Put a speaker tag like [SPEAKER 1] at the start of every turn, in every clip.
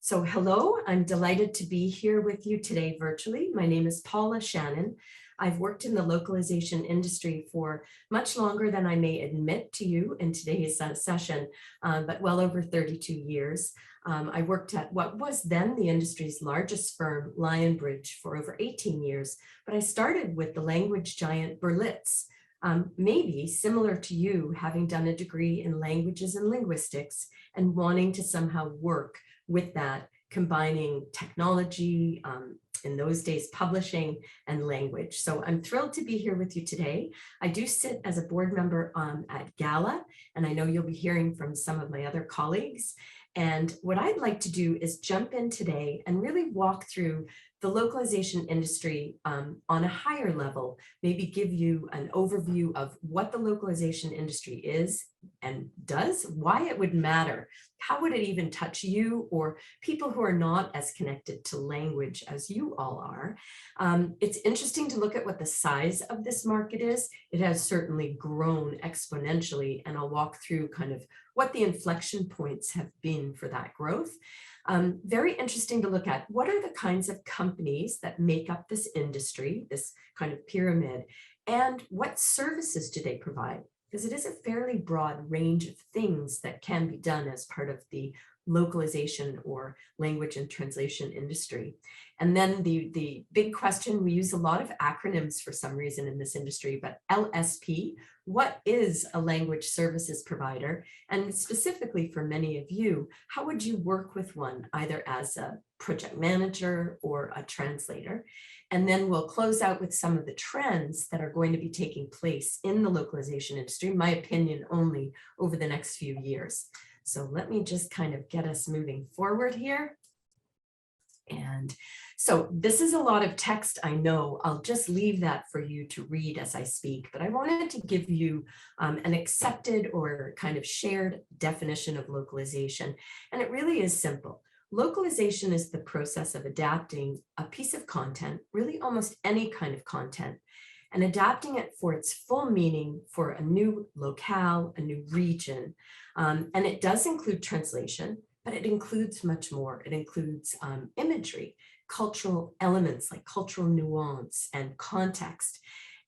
[SPEAKER 1] So hello, I'm delighted to be here with you today virtually. My name is Paula Shannon. I've worked in the localization industry for much longer than I may admit to you in today's session, but well over 32 years. I worked at what was then the industry's largest firm, Lionbridge, for over 18 years, but I started with the language giant Berlitz. Maybe similar to you, having done a degree in languages and linguistics and wanting to somehow work with that, combining technology, in those days, publishing and language. So I'm thrilled to be here with you today. I do sit as a board member at GALA, and I know you'll be hearing from some of my other colleagues. And what I'd like to do is jump in today and really walk through the localization industry on a higher level, maybe give you an overview of what the localization industry is and does, why it would matter, how would it even touch you or people who are not as connected to language as you all are. It's interesting to look at what the size of this market is. It has certainly grown exponentially, and I'll walk through kind of what the inflection points have been for that growth. Very interesting to look at what are the kinds of companies that make up this industry, this kind of pyramid, and what services do they provide? Because it is a fairly broad range of things that can be done as part of the localization or language and translation industry. And then the big question, we use a lot of acronyms for some reason in this industry, but LSP, what is a language services provider? And specifically for many of you, how would you work with one, either as a project manager or a translator? And then we'll close out with some of the trends that are going to be taking place in the localization industry, in my opinion only, over the next few years. So let me just kind of get us moving forward here. And so this is a lot of text, I know. I'll just leave that for you to read as I speak, but I wanted to give you an accepted or kind of shared definition of localization. And it really is simple. Localization is the process of adapting a piece of content, really almost any kind of content, and adapting it for its full meaning for a new locale, a new region. And it does include translation, but it includes much more. It includes imagery, cultural elements like cultural nuance and context.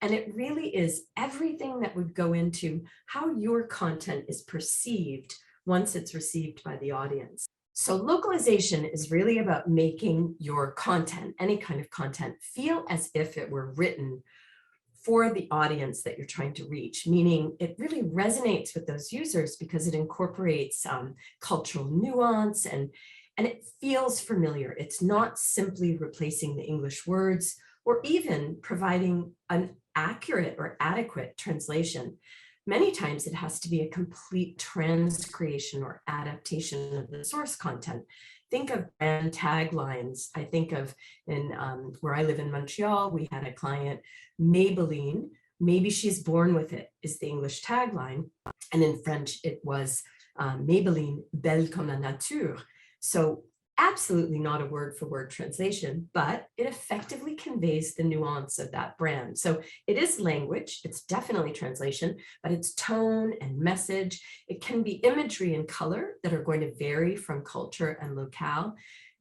[SPEAKER 1] And it really is everything that would go into how your content is perceived once it's received by the audience. So localization is really about making your content, any kind of content, feel as if it were written for the audience that you're trying to reach, meaning it really resonates with those users because it incorporates cultural nuance and it feels familiar. It's not simply replacing the English words or even providing an accurate or adequate translation. Many times it has to be a complete transcreation or adaptation of the source content. Think of brand taglines. I think of in where I live in Montreal, we had a client, Maybelline, maybe she's born with it, is the English tagline. And in French, it was Maybelline, belle comme la nature. So absolutely not a word for word translation, but it effectively conveys the nuance of that brand. So it is language, it's definitely translation, but it's tone and message. It can be imagery and color that are going to vary from culture and locale.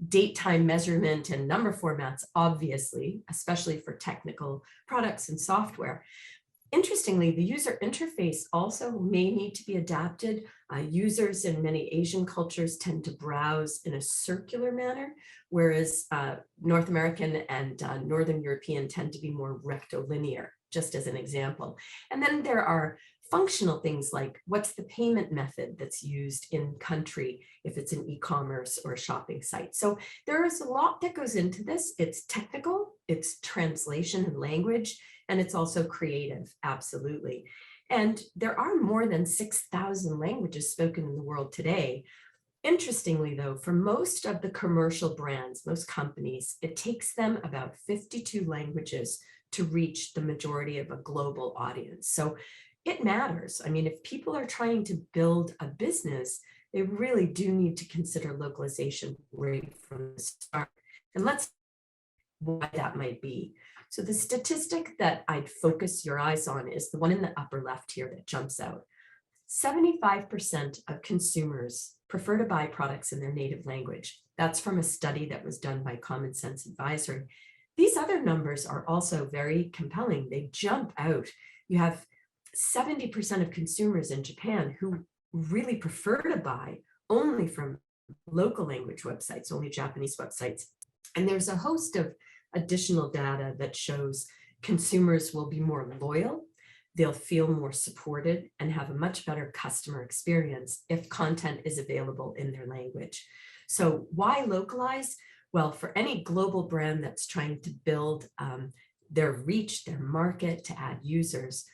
[SPEAKER 1] Date, time, measurement, and number formats, obviously, especially for technical products and software. Interestingly, the user interface also may need to be adapted. Users in many Asian cultures tend to browse in a circular manner, whereas North American and Northern European tend to be more rectilinear, just as an example. And then there are functional things like what's the payment method that's used in country if it's an e-commerce or a shopping site. So there is a lot that goes into this. It's technical, it's translation and language, and it's also creative, absolutely. And there are more than 6,000 languages spoken in the world today. Interestingly, though, for most of the commercial brands, most companies, it takes them about 52 languages to reach the majority of a global audience. So it matters. I mean, if people are trying to build a business, they really do need to consider localization right from the start. And let's see why that might be. So the statistic that I'd focus your eyes on is the one in the upper left here that jumps out. 75% of consumers prefer to buy products in their native language. That's from a study that was done by Common Sense Advisory. These other numbers are also very compelling. They jump out. You have 70% of consumers in Japan who really prefer to buy only from local language websites, only Japanese websites. And there's a host of additional data that shows consumers will be more loyal, they'll feel more supported, and have a much better customer experience if content is available in their language. So why localize? Well, for any global brand that's trying to build their reach, their market, to add users,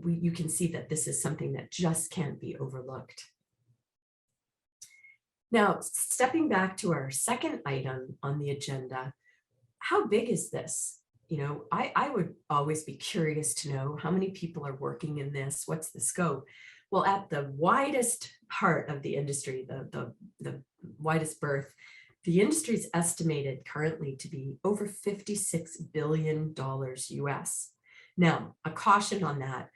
[SPEAKER 1] you can see that this is something that just can't be overlooked. Now, stepping back to our second item on the agenda, how big is this? You know, I would always be curious to know how many people are working in this, what's the scope? Well, at the widest part of the industry, the widest berth, the industry is estimated currently to be over $56 billion US. Now, a caution on that.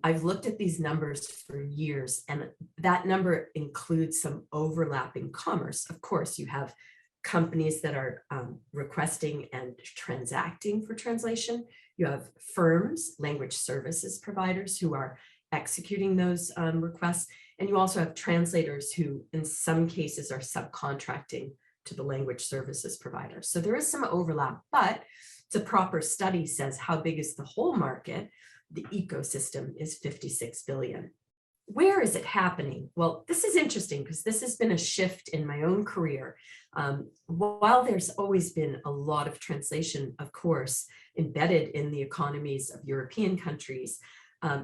[SPEAKER 1] I've looked at these numbers for years, and that number includes some overlapping commerce. Of course, you have companies that are requesting and transacting for translation. You have firms, language services providers, who are executing those requests. And you also have translators who, in some cases, are subcontracting to the language services provider. So there is some overlap, but the proper study says how big is the whole market. The ecosystem is 56 billion. Where is it happening? Well, this is interesting because this has been a shift in my own career. While there's always been a lot of translation, of course, embedded in the economies of European countries,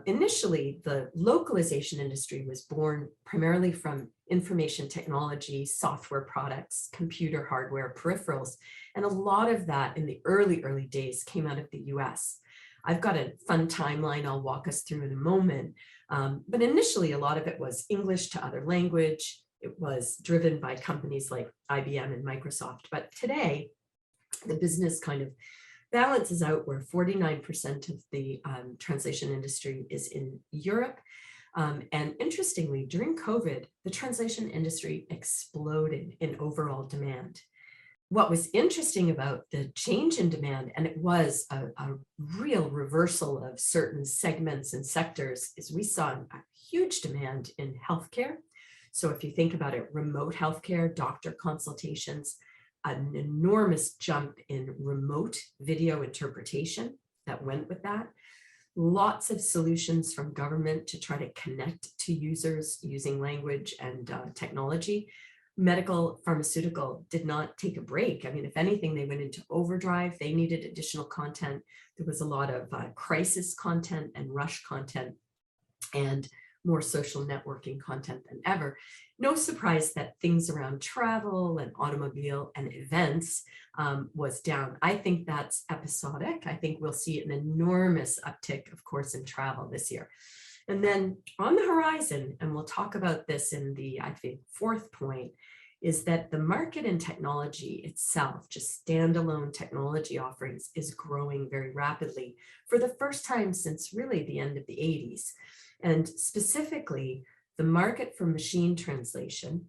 [SPEAKER 1] initially the localization industry was born primarily from information technology, software products, computer hardware, peripherals, and a lot of that in the early days came out of the US. I've got a fun timeline I'll walk us through in a moment. But initially, a lot of it was English to other language. It was driven by companies like IBM and Microsoft. But today, the business kind of balances out where 49% of the translation industry is in Europe. And interestingly, during COVID, the translation industry exploded in overall demand. What was interesting about the change in demand, and it was a real reversal of certain segments and sectors, is we saw a huge demand in healthcare. So if you think about it, remote healthcare, doctor consultations, an enormous jump in remote video interpretation that went with that. Lots of solutions from government to try to connect to users using language and technology. Medical, pharmaceutical did not take a break. I mean, if anything, they went into overdrive. They needed additional content. There was a lot of crisis content and rush content and more social networking content than ever. No surprise that things around travel and automobile and events was down. I think that's episodic. I think we'll see an enormous uptick, of course, in travel this year. And then on the horizon, and we'll talk about this in the, I think, fourth point, is that the market in technology itself, just standalone technology offerings, is growing very rapidly for the first time since really the end of the 80s. And specifically, the market for machine translation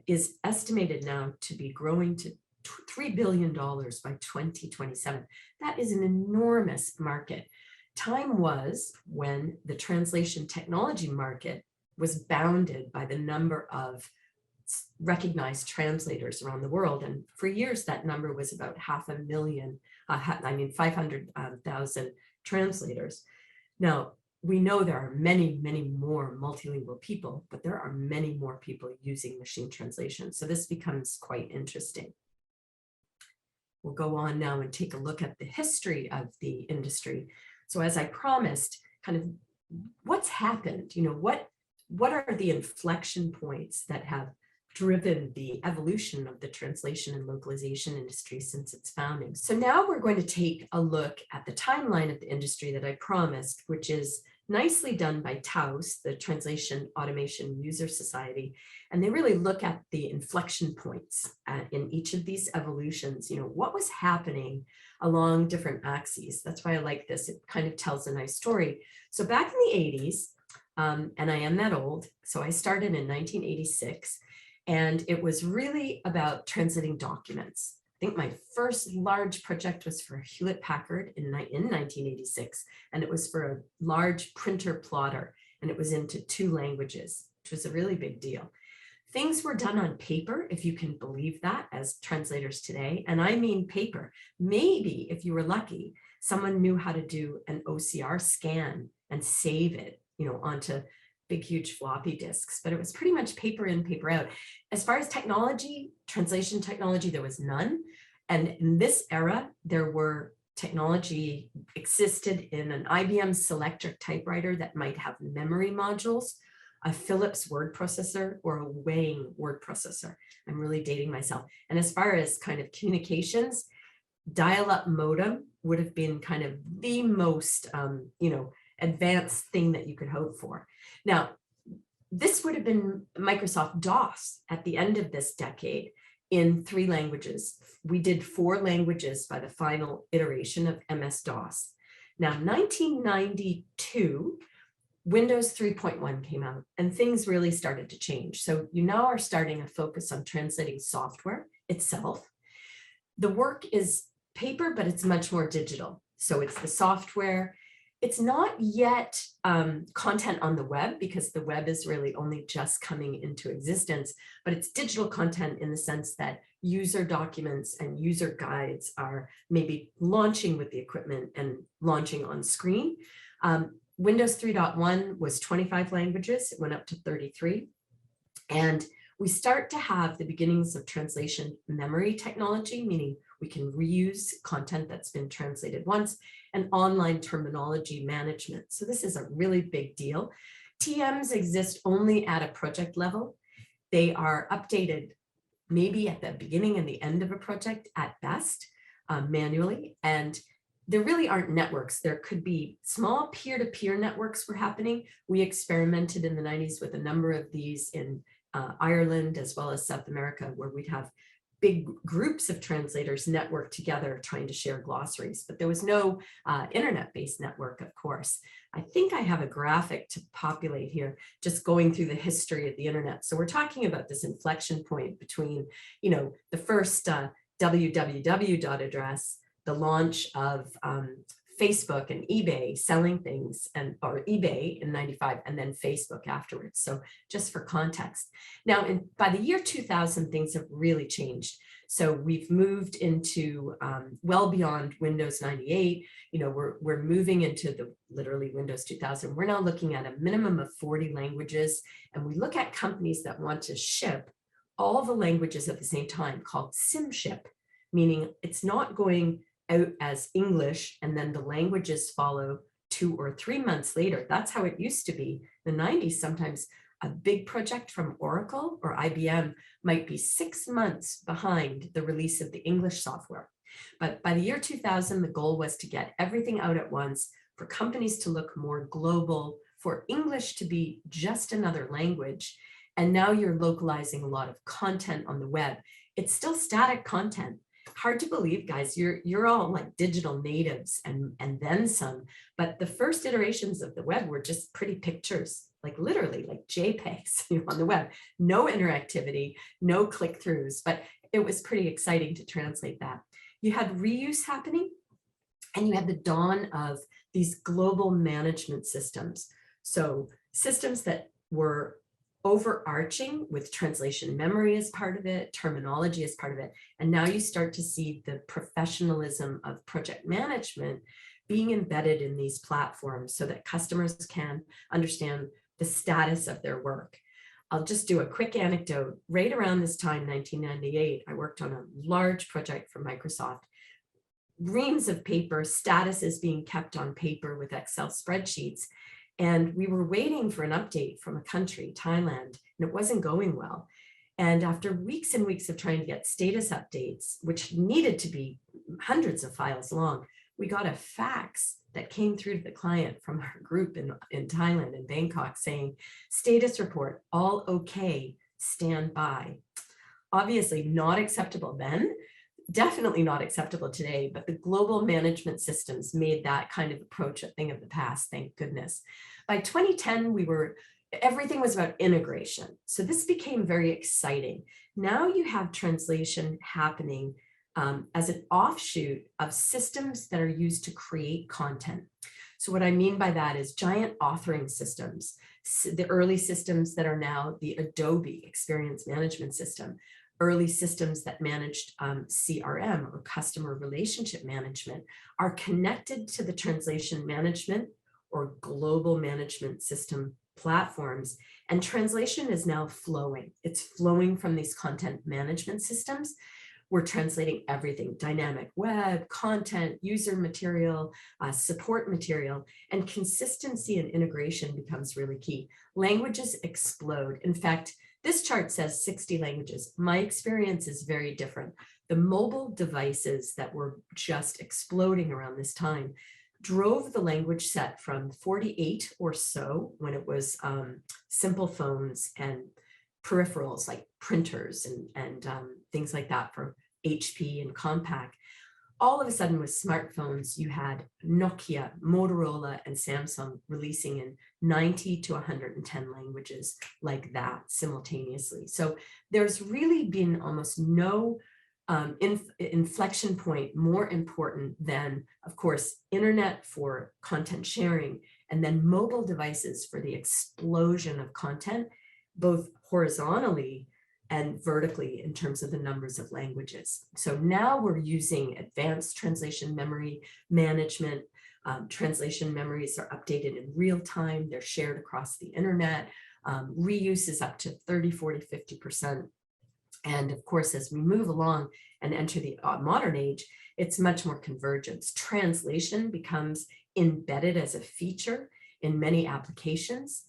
[SPEAKER 1] is estimated now to be growing to $3 billion by 2027. That is an enormous market. Time was when the translation technology market was bounded by the number of recognized translators around the world. And for years, that number was about 500,000 translators. Now, we know there are many, many more multilingual people, but there are many more people using machine translation. So this becomes quite interesting. We'll go on now and take a look at the history of the industry. So as I promised, kind of what's happened, you know, what are the inflection points that have driven the evolution of the translation and localization industry since its founding? So now we're going to take a look at the timeline of the industry that I promised, which is nicely done by TAUS, the Translation Automation User Society. And they really look at the inflection points in each of these evolutions, you know, what was happening along different axes. That's why I like this. It kind of tells a nice story. So back in the 80s, and I am that old, so I started in 1986, And it was really about translating documents. I think my first large project was for Hewlett Packard in 1986, and it was for a large printer plotter, and it was into 2 languages, which was a really big deal. Things were done on paper, if you can believe that, as translators today, and I mean paper. Maybe, if you were lucky, someone knew how to do an OCR scan and save it, onto big, huge floppy disks, but it was pretty much paper in, paper out. As far as technology, translation technology, there was none. And in this era, there were technology existed in an IBM Selectric typewriter that might have memory modules, a Philips word processor, or a Wang word processor. I'm really dating myself. And as far as kind of communications, dial-up modem would have been kind of the most, advanced thing that you could hope for. Now, this would have been Microsoft DOS at the end of this decade in 3 languages. We did 4 languages by the final iteration of MS-DOS. Now, 1992, Windows 3.1 came out and things really started to change. So you now are starting a focus on translating software itself. The work is paper, but it's much more digital. So it's the software. It's not yet content on the web, because the web is really only just coming into existence, but it's digital content in the sense that user documents and user guides are maybe launching with the equipment and launching on screen. Windows 3.1 was 25 languages. It went up to 33. And we start to have the beginnings of translation memory technology, meaning we can reuse content that's been translated once, and online terminology management. So this is a really big deal. TMs exist only at a project level. They are updated maybe at the beginning and the end of a project at best, manually. And there really aren't networks. There could be small peer-to-peer networks were happening. We experimented in the 90s with a number of these in Ireland as well as South America, where we'd have big groups of translators network together trying to share glossaries, but there was no internet-based network, of course. I think I have a graphic to populate here, just going through the history of the internet. So we're talking about this inflection point between, the first www address, the launch of Facebook and eBay selling things, or eBay in 95, and then Facebook afterwards. So just for context. Now, by the year 2000, things have really changed. So we've moved into well beyond Windows 98. We're moving into literally Windows 2000. We're now looking at a minimum of 40 languages, and we look at companies that want to ship all the languages at the same time, called SimShip, meaning it's not going out as English and then the languages follow 2 or 3 months later. That's how it used to be. In the 90s, sometimes a big project from Oracle or IBM might be 6 months behind the release of the English software. But by the year 2000, the goal was to get everything out at once, for companies to look more global, for English to be just another language. And now you're localizing a lot of content on the web. It's still static content. Hard to believe, guys, you're all like digital natives and then some, but the first iterations of the web were just pretty pictures, like literally like JPEGs on the web, no interactivity, no click-throughs, but it was pretty exciting to translate that. You had reuse happening, and you had the dawn of these global management systems. So systems that were overarching, with translation memory as part of it, terminology as part of it. And now you start to see the professionalism of project management being embedded in these platforms so that customers can understand the status of their work. I'll just do a quick anecdote. Right around this time, 1998, I worked on a large project for Microsoft. Reams of paper, statuses being kept on paper with Excel spreadsheets. And we were waiting for an update from a country, Thailand, and it wasn't going well. And after weeks and weeks of trying to get status updates, which needed to be hundreds of files long, we got a fax that came through to the client from our group in Thailand, in Bangkok, saying, status report, all okay, stand by. Obviously not acceptable then, definitely not acceptable today, but the global management systems made that kind of approach a thing of the past, thank goodness. By 2010, we were everything was about integration. So this became very exciting. Now you have translation happening as an offshoot of systems that are used to create content. So what I mean by that is giant authoring systems, the early systems that are now the Adobe Experience Management System, early systems that managed CRM or customer relationship management are connected to the translation management or global management system platforms. And translation is now flowing. It's flowing from these content management systems. We're translating everything: dynamic web, content, user material, support material, and consistency and integration becomes really key. Languages explode. In fact, this chart says 60 languages. My experience is very different. The mobile devices that were just exploding around this time drove the language set from 48 or so when it was simple phones and peripherals like printers and things like that for HP and Compaq. All of a sudden with smartphones, you had Nokia, Motorola, and Samsung releasing in 90 to 110 languages like that simultaneously. So there's really been almost no inflection point more important than, of course, internet for content sharing, and then mobile devices for the explosion of content, both horizontally and vertically in terms of the numbers of languages. So now we're using advanced translation memory management. Translation memories are updated in real time. They're shared across the internet. Reuse is up to 30, 40, 50%. And of course, as we move along and enter the modern age, it's much more convergence. Translation becomes embedded as a feature in many applications.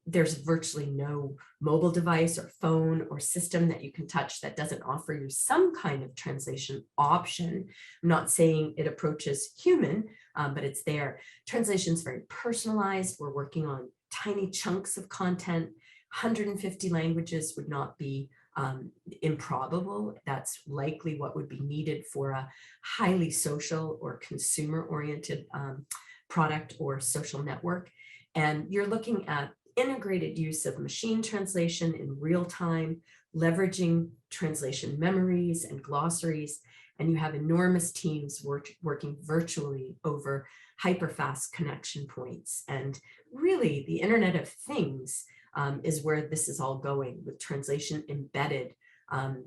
[SPEAKER 1] There's virtually no mobile device or phone or system that you can touch that doesn't offer you some kind of translation option. I'm not saying it approaches human, but it's there. Translation is very personalized. We're working on tiny chunks of content. 150 languages would not be improbable. That's likely what would be needed for a highly social or consumer-oriented product or social network. And you're looking at integrated use of machine translation in real time, leveraging translation memories and glossaries, and you have enormous teams working virtually over hyperfast connection points. And really, the Internet of Things is where this is all going, with translation embedded.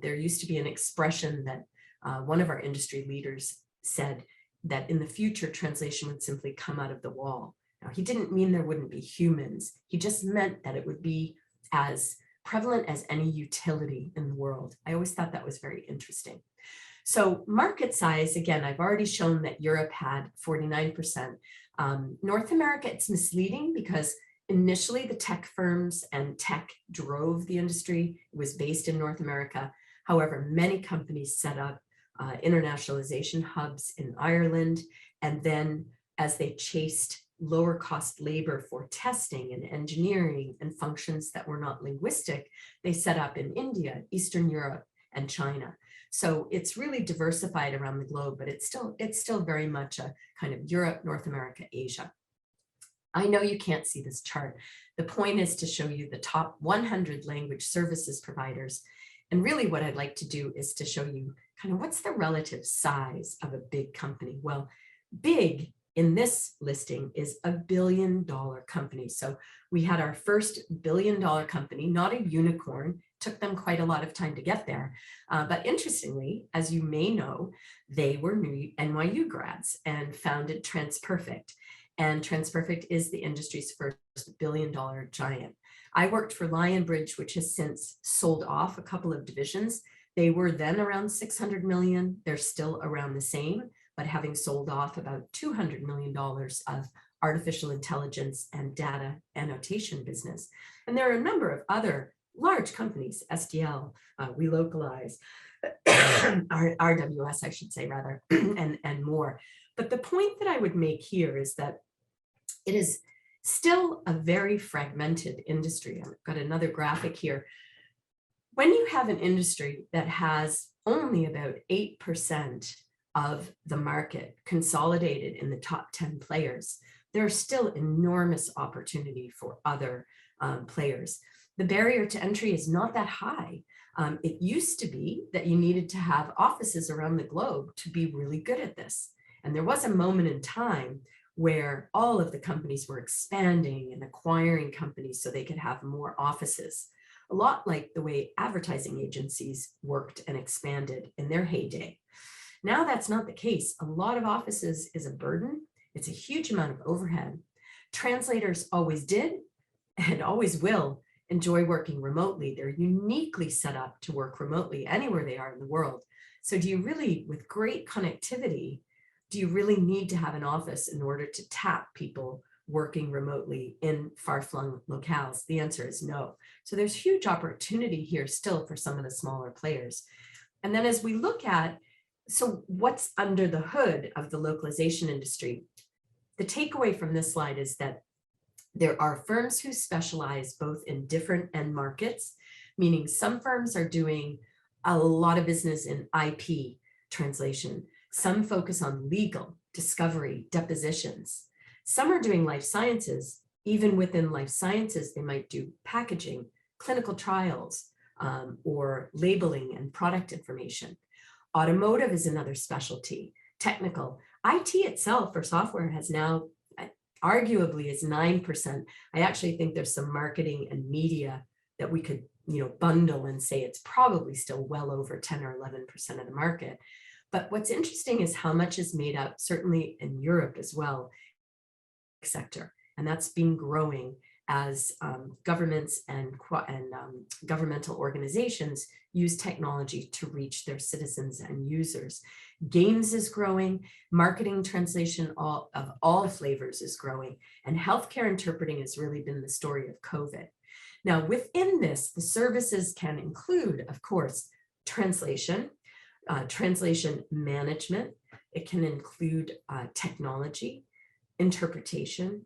[SPEAKER 1] There used to be an expression that one of our industry leaders said that in the future, translation would simply come out of the wall. Now, he didn't mean there wouldn't be humans. He just meant that it would be as prevalent as any utility in the world. I always thought that was very interesting. So market size, again, I've already shown that Europe had 49%. North America, it's misleading because initially the tech firms and tech drove the industry. It was based in North America. However, many companies set up internationalization hubs in Ireland. And then as they chased lower cost labor for testing and engineering and functions that were not linguistic, they set up in India, Eastern Europe, and China. So it's really diversified around the globe, but it's still very much a kind of Europe, North America, Asia. I know you can't see this chart. The point is to show you the top 100 language services providers. And really what I'd like to do is to show you kind of what's the relative size of a big company. Well, big in this listing is $1 billion company. So we had our first $1 billion company, not a unicorn, took them quite a lot of time to get there. But interestingly, as you may know, they were new NYU grads and founded TransPerfect. And TransPerfect is the industry's first $1 billion giant. I worked for Lionbridge, which has since sold off a couple of divisions. They were then around 600 million. They're still around the same, but having sold off about $200 million of artificial intelligence and data annotation business. And there are a number of other large companies, SDL, We Localize, RWS, I should say rather, and more. But the point that I would make here is that it is still a very fragmented industry. I've got another graphic here. When you have an industry that has only about 8% of the market consolidated in the top 10 players, there's still enormous opportunity for other players. The barrier to entry is not that high. It used to be that you needed to have offices around the globe to be really good at this. And there was a moment in time where all of the companies were expanding and acquiring companies so they could have more offices. A lot like the way advertising agencies worked and expanded in their heyday. Now that's not the case. A lot of offices is a burden. It's a huge amount of overhead. Translators always did and always will enjoy working remotely. They're uniquely set up to work remotely anywhere they are in the world. So do you really, with great connectivity, do you really need to have an office in order to tap people working remotely in far-flung locales? The answer is no. So there's huge opportunity here still for some of the smaller players. And then as we look at, so what's under the hood of the localization industry? The takeaway from this slide is that there are firms who specialize both in different end markets, meaning some firms are doing a lot of business in IP translation. Some focus on legal, discovery, depositions. Some are doing life sciences. Even within life sciences, they might do packaging, clinical trials, or labeling and product information. Automotive is another specialty. Technical. IT itself for software has now arguably is 9%. I actually think there's some marketing and media that we could, bundle and say it's probably still well over 10 or 11% of the market. But what's interesting is how much is made up, certainly in Europe as well, sector, and that's been growing as governments and governmental organizations use technology to reach their citizens and users. Games is growing, marketing translation of all flavors is growing, and healthcare interpreting has really been the story of COVID. Now, within this, the services can include, of course, translation, translation management. It can include technology, interpretation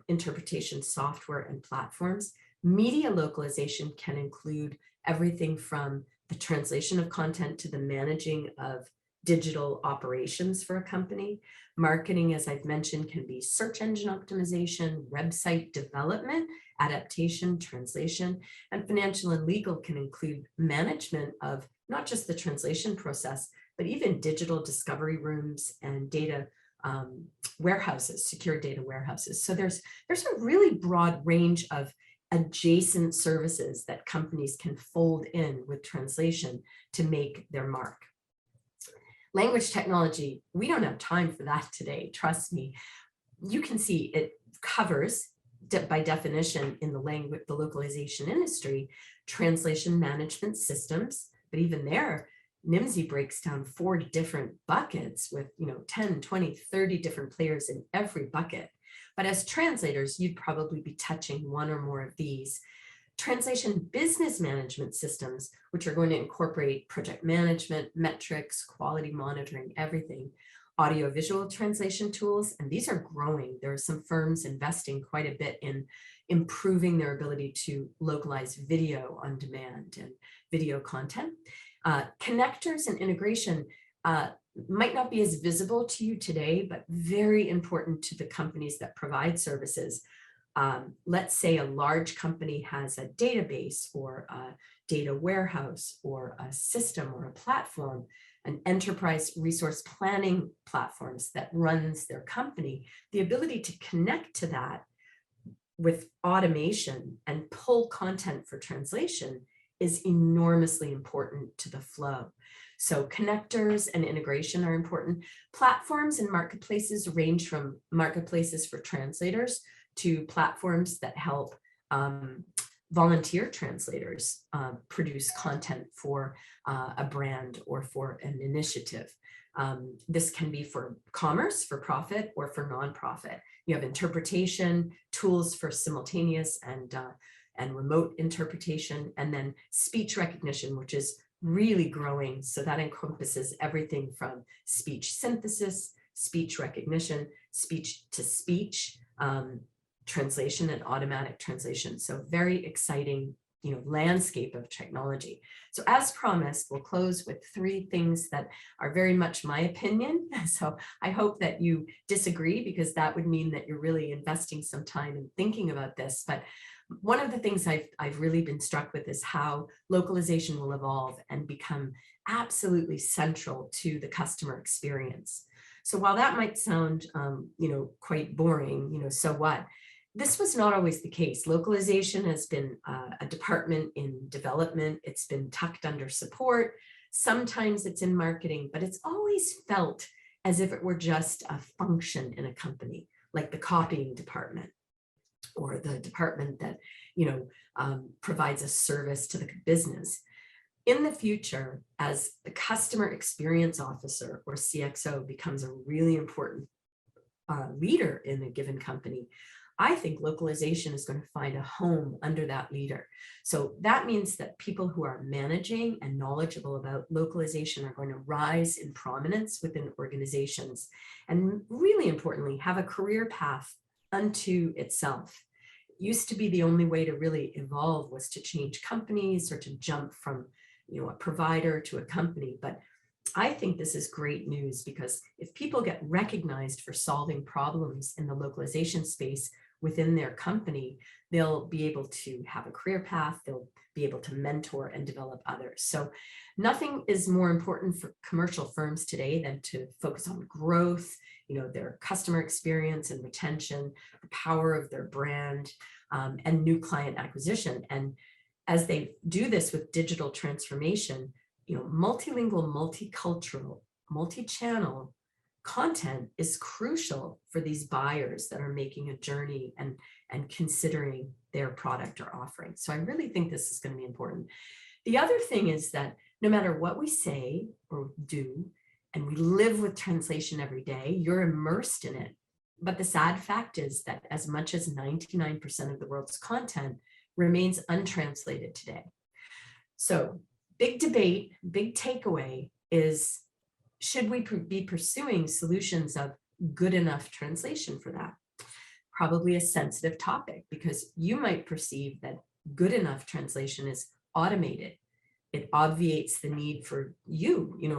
[SPEAKER 1] software and platforms. Media localization can include everything from the translation of content to the managing of digital operations for a company. Marketing, as I've mentioned, can be search engine optimization, website development, adaptation, translation, and financial and legal can include management of not just the translation process, but even digital discovery rooms and data warehouses, secure data warehouses. So there's a really broad range of adjacent services that companies can fold in with translation to make their mark. Language technology, we don't have time for that today, trust me. You can see it covers, by definition in the localization industry, translation management systems, but even there, NIMSY breaks down 4 different buckets with 10, 20, 30 different players in every bucket. But as translators, you'd probably be touching one or more of these. Translation business management systems, which are going to incorporate project management, metrics, quality monitoring, everything. Audiovisual translation tools, and these are growing. There are some firms investing quite a bit in improving their ability to localize video on demand and video content. Connectors and integration might not be as visible to you today, but very important to the companies that provide services. Let's say a large company has a database or a data warehouse or a system or a platform, an enterprise resource planning platforms that runs their company. The ability to connect to that with automation and pull content for translation is enormously important to the flow. So connectors and integration are important. Platforms and marketplaces range from marketplaces for translators to platforms that help volunteer translators produce content for a brand or for an initiative. This can be for commerce, for profit, or for nonprofit. You have interpretation, tools for simultaneous and remote interpretation, and then speech recognition, which is really growing. So that encompasses everything from speech synthesis, speech recognition, speech to speech, translation and automatic translation. So very exciting, landscape of technology. So as promised, we'll close with 3 things that are very much my opinion. So I hope that you disagree, because that would mean that you're really investing some time in thinking about this. But One of the things I've really been struck with is how localization will evolve and become absolutely central to the customer experience. So while that might sound, quite boring, so what? This was not always the case. Localization has been a department in development. It's been tucked under support. Sometimes it's in marketing, but it's always felt as if it were just a function in a company, like the copying department or the department that, provides a service to the business. In the future, as the customer experience officer or CXO becomes a really important leader in a given company, I think localization is going to find a home under that leader. So that means that people who are managing and knowledgeable about localization are going to rise in prominence within organizations, and really importantly, have a career path unto itself. It used to be the only way to really evolve was to change companies or to jump from a provider to a company. But I think this is great news, because if people get recognized for solving problems in the localization space within their company, they'll be able to have a career path, they'll be able to mentor and develop others. So nothing is more important for commercial firms today than to focus on growth, their customer experience and retention, the power of their brand, and new client acquisition. And as they do this with digital transformation, multilingual, multicultural, multi-channel content is crucial for these buyers that are making a journey and considering their product or offering. So I really think this is going to be important. The other thing is that no matter what we say or do, and we live with translation every day, you're immersed in it. But the sad fact is that as much as 99% of the world's content remains untranslated today. So big debate, big takeaway is, should we be pursuing solutions of good enough translation for that? Probably a sensitive topic, because you might perceive that good enough translation is automated. It obviates the need for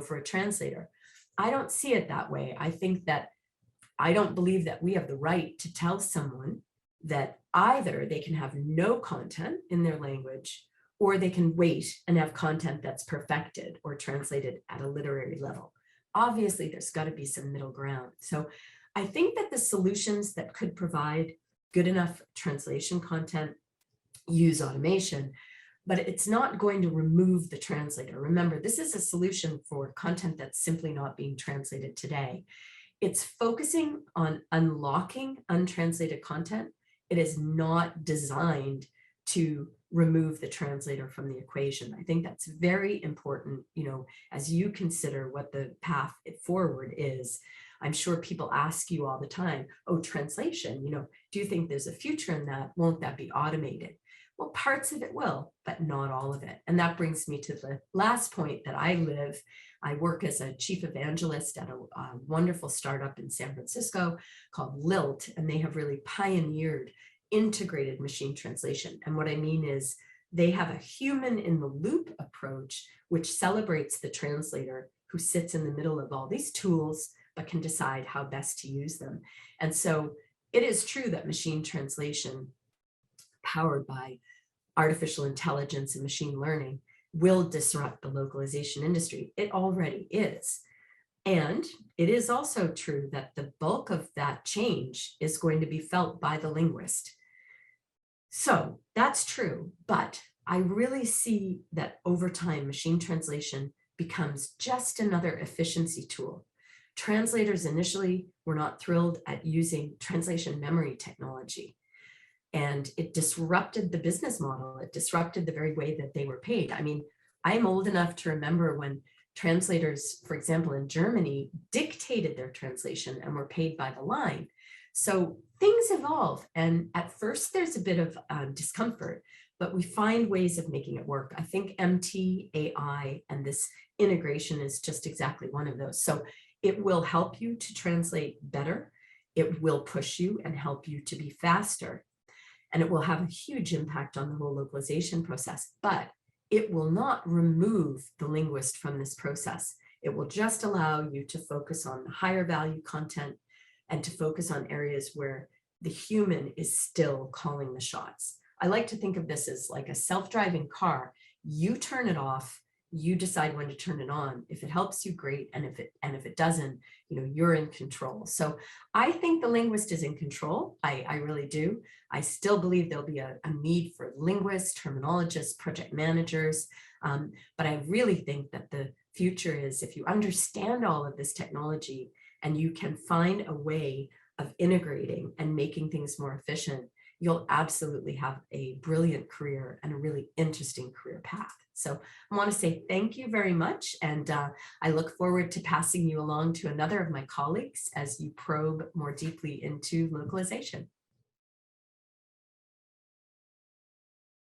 [SPEAKER 1] for a translator. I don't see it that way. I don't believe that we have the right to tell someone that either they can have no content in their language, or they can wait and have content that's perfected or translated at a literary level. Obviously, there's got to be some middle ground. So I think that the solutions that could provide good enough translation content use automation, but it's not going to remove the translator. Remember, this is a solution for content that's simply not being translated today. It's focusing on unlocking untranslated content. It is not designed to remove the translator from the equation. I think that's very important, as you consider what the path forward is. I'm sure people ask you all the time, oh, translation, do you think there's a future in that? Won't that be automated? Well, parts of it will, but not all of it. And that brings me to the last point that I work as a chief evangelist at a wonderful startup in San Francisco called Lilt, and they have really pioneered integrated machine translation. And what I mean is they have a human in the loop approach, which celebrates the translator who sits in the middle of all these tools, but can decide how best to use them. And so it is true that machine translation powered by artificial intelligence and machine learning will disrupt the localization industry. It already is. And it is also true that the bulk of that change is going to be felt by the linguist. So that's true, but I really see that over time, machine translation becomes just another efficiency tool. Translators initially were not thrilled at using translation memory technology, and it disrupted the business model. It disrupted the very way that they were paid. I mean, I'm old enough to remember when translators, for example, in Germany, dictated their translation and were paid by the line. So things evolve. And at first there's a bit of discomfort, but we find ways of making it work. I think MT, AI, and this integration is just exactly one of those. So it will help you to translate better. It will push you and help you to be faster. And it will have a huge impact on the whole localization process, but it will not remove the linguist from this process. It will just allow you to focus on the higher value content and to focus on areas where the human is still calling the shots. I like to think of this as like a self-driving car. You turn it off, you decide when to turn it on. If it helps you, great. And if it doesn't, you're in control. So I think the linguist is in control. I really do. I still believe there'll be a need for linguists, terminologists, project managers. But I really think that the future is, if you understand all of this technology and you can find a way of integrating and making things more efficient, you'll absolutely have a brilliant career and a really interesting career path. So I want to say thank you very much. And I look forward to passing you along to another of my colleagues as you probe more deeply into localization.